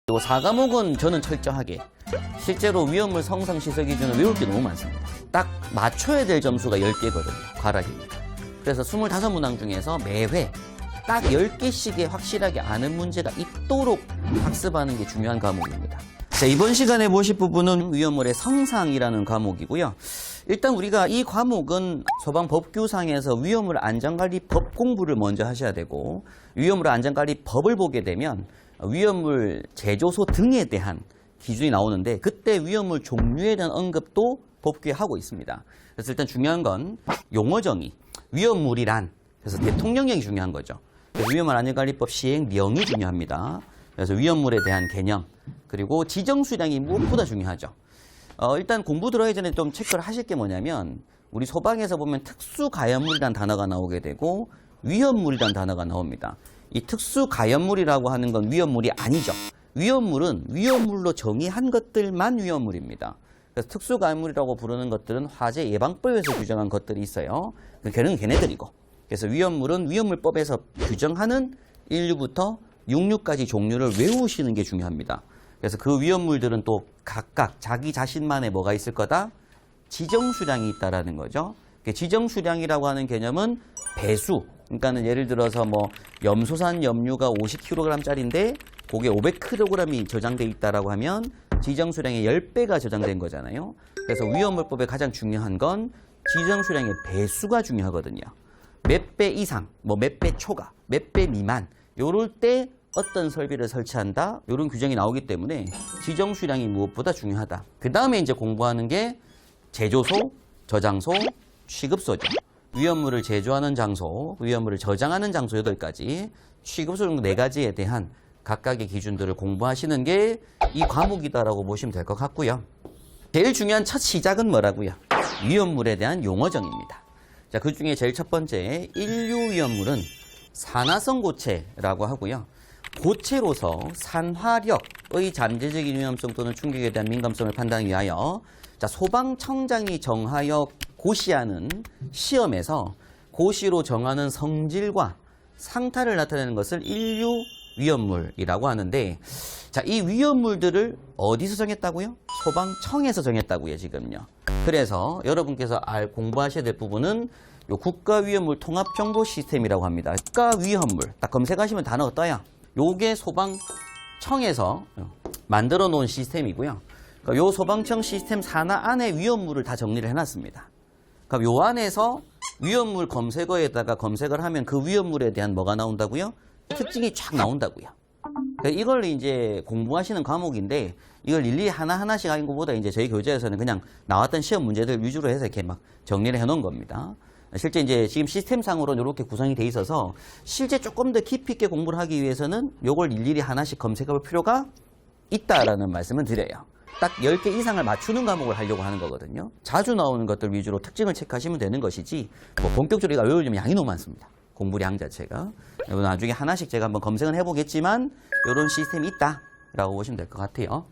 요 4과목은 저는 철저하게 실제로 위험물 성상 시설 기준을 외울 게 너무 많습니다. 딱 맞춰야 될 점수가 10개거든요. 과락입니다. 그래서 25문항 중에서 매회 딱 10개씩의 확실하게 아는 문제가 있도록 학습하는 게 중요한 과목입니다. 자, 이번 시간에 보실 부분은 위험물의 성상이라는 과목이고요. 일단 우리가 이 과목은 소방법규상에서 위험물 안전관리법 공부를 먼저 하셔야 되고, 위험물 안전관리법을 보게 되면 위험물 제조소 등에 대한 기준이 나오는데, 그때 위험물 종류에 대한 언급도 법규에 하고 있습니다. 그래서 일단 중요한 건 용어 정의, 위험물이란, 그래서 대통령령이 중요한 거죠. 위험물 안전관리법 시행령이 중요합니다. 그래서 위험물에 대한 개념, 그리고 지정 수량이 무엇보다 중요하죠. 일단 공부 들어가기 전에 좀 체크를 하실 게 뭐냐면, 우리 소방에서 보면 특수가연물이라는 단어가 나오게 되고 위험물이라는 단어가 나옵니다. 이 특수가연물이라고 하는 건 위험물이 아니죠. 위험물은 위험물로 정의한 것들만 위험물입니다. 그래서 특수가연물이라고 부르는 것들은 화재 예방법에서 규정한 것들이 있어요. 걔는 걔네들이고. 그래서 위험물은 위험물법에서 규정하는 1류부터 6류까지 종류를 외우시는 게 중요합니다. 그래서 그 위험물들은 또 각각 자기 자신만의 뭐가 있을 거다? 지정수량이 있다라는 거죠. 지정수량이라고 하는 개념은 배수. 그러니까는 예를 들어서 뭐 염소산 염류가 50kg짜리인데 그게 500kg이 저장돼 있다라고 하면 지정수량의 10배가 저장된 거잖아요. 그래서 위험물법에 가장 중요한 건 지정수량의 배수가 중요하거든요. 몇 배 이상, 뭐 몇 배 초과, 몇 배 미만, 요럴 때 어떤 설비를 설치한다, 이런 규정이 나오기 때문에 지정 수량이 무엇보다 중요하다. 그 다음에 이제 공부하는 게 제조소, 저장소, 취급소죠. 위험물을 제조하는 장소, 위험물을 저장하는 장소 8가지, 취급소 정도 4가지에 대한 각각의 기준들을 공부하시는 게 이 과목이다라고 보시면 될 것 같고요. 제일 중요한 첫 시작은 뭐라고요? 위험물에 대한 용어정입니다. 자, 그 중에 제일 첫 번째 1류 위험물은 산화성 고체라고 하고요. 고체로서 산화력의 잠재적인 위험성 또는 충격에 대한 민감성을 판단하기 위하여, 자, 소방청장이 정하여 고시하는 시험에서 고시로 정하는 성질과 상태를 나타내는 것을 1류 위험물이라고 하는데, 자, 이 위험물들을 어디서 정했다고요? 소방청에서 정했다고요, 지금요. 그래서 여러분께서 공부하셔야 될 부분은 요 국가위험물 통합정보 시스템이라고 합니다. 국가위험물 딱 검색하시면 단어가 떠요. 요게 소방청에서 만들어 놓은 시스템이고요. 그러니까 요 소방청 시스템 산하 안에 위험물을 다 정리를 해놨습니다. 그러니까 요 안에서 위험물 검색어에다가 검색을 하면 그 위험물에 대한 뭐가 나온다고요? 특징이 쫙 나온다고요. 그러니까 이걸 이제 공부하시는 과목인데, 이걸 일일이 하나하나씩 하는 것보다 이제 저희 교재에서는 그냥 나왔던 시험 문제들 위주로 해서 이렇게 막 정리를 해 놓은 겁니다. 실제 이제 지금 시스템상으로는 이렇게 구성이 돼 있어서 실제 조금 더 깊이 있게 공부를 하기 위해서는 요걸 일일이 하나씩 검색해 볼 필요가 있다라는 말씀을 드려요. 딱 10개 이상을 맞추는 과목을 하려고 하는 거거든요. 자주 나오는 것들 위주로 특징을 체크하시면 되는 것이지, 뭐 본격적으로 외우려면 양이 너무 많습니다. 공부량 자체가. 나중에 하나씩 제가 한번 검색은 해보겠지만 이런 시스템이 있다라고 보시면 될 것 같아요.